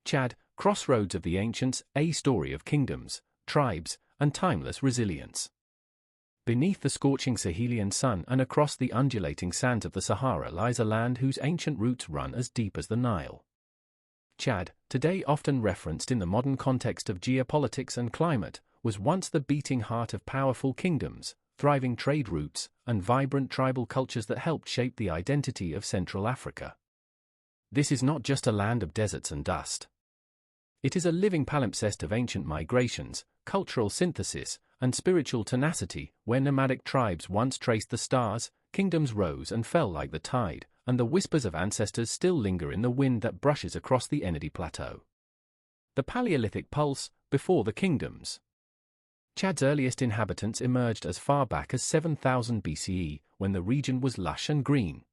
Chad, Crossroads of the Ancients, a story of kingdoms, tribes, and timeless resilience. Beneath the scorching Sahelian sun and across the undulating sands of the Sahara lies a land whose ancient roots run as deep as the Nile. Chad, today often referenced in the modern context of geopolitics and climate, was once the beating heart of powerful kingdoms, thriving trade routes, and vibrant tribal cultures that helped shape the identity of Central Africa. This is not just a land of deserts and dust. It is a living palimpsest of ancient migrations, cultural synthesis, and spiritual tenacity, where nomadic tribes once traced the stars, kingdoms rose and fell like the tide, and the whispers of ancestors still linger in the wind that brushes across the Ennedi Plateau. The Paleolithic pulse, before the kingdoms. Chad's earliest inhabitants emerged as far back as 7000 BCE, when the region was lush and green.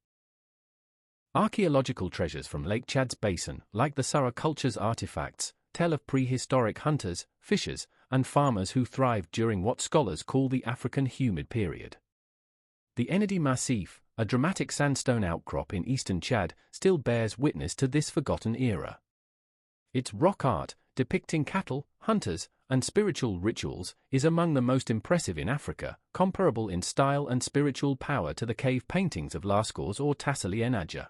Archaeological treasures from Lake Chad's basin, like the Sara culture's artifacts, tell of prehistoric hunters, fishers, and farmers who thrived during what scholars call the African humid period. The Ennedi Massif, a dramatic sandstone outcrop in eastern Chad, still bears witness to this forgotten era. Its rock art, depicting cattle, hunters, and spiritual rituals, is among the most impressive in Africa, comparable in style and spiritual power to the cave paintings of Lascaux or Tassili N'Ajjer.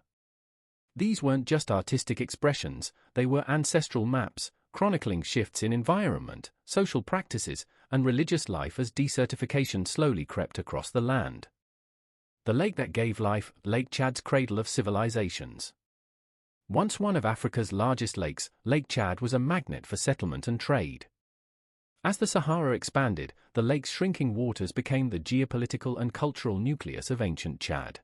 These weren't just artistic expressions, they were ancestral maps, chronicling shifts in environment, social practices, and religious life as desertification slowly crept across the land. The lake that gave life, Lake Chad's cradle of civilizations. Once one of Africa's largest lakes, Lake Chad was a magnet for settlement and trade. As the Sahara expanded, the lake's shrinking waters became the geopolitical and cultural nucleus of ancient Chad.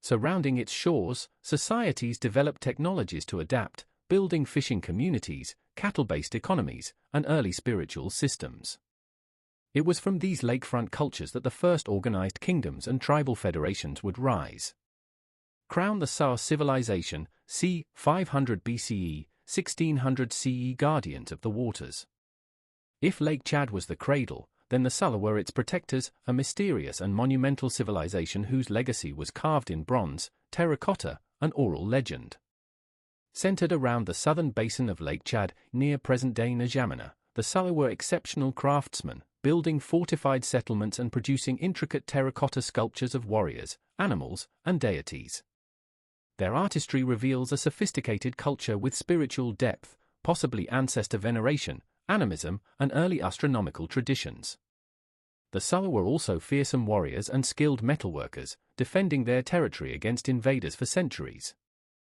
Surrounding its shores, societies developed technologies to adapt, building fishing communities, cattle-based economies, and early spiritual systems. It was from these lakefront cultures that the first organized kingdoms and tribal federations would rise. Crown the Sar civilization, c. 500 BCE, 1600 CE guardians of the waters. If Lake Chad was the cradle, then the Sala were its protectors, a mysterious and monumental civilization whose legacy was carved in bronze, terracotta, and oral legend. Centered around the southern basin of Lake Chad, near present-day N'Djamena, the Sala were exceptional craftsmen, building fortified settlements and producing intricate terracotta sculptures of warriors, animals, and deities. Their artistry reveals a sophisticated culture with spiritual depth, possibly ancestor veneration, animism, and early astronomical traditions. The Sala were also fearsome warriors and skilled metalworkers, defending their territory against invaders for centuries.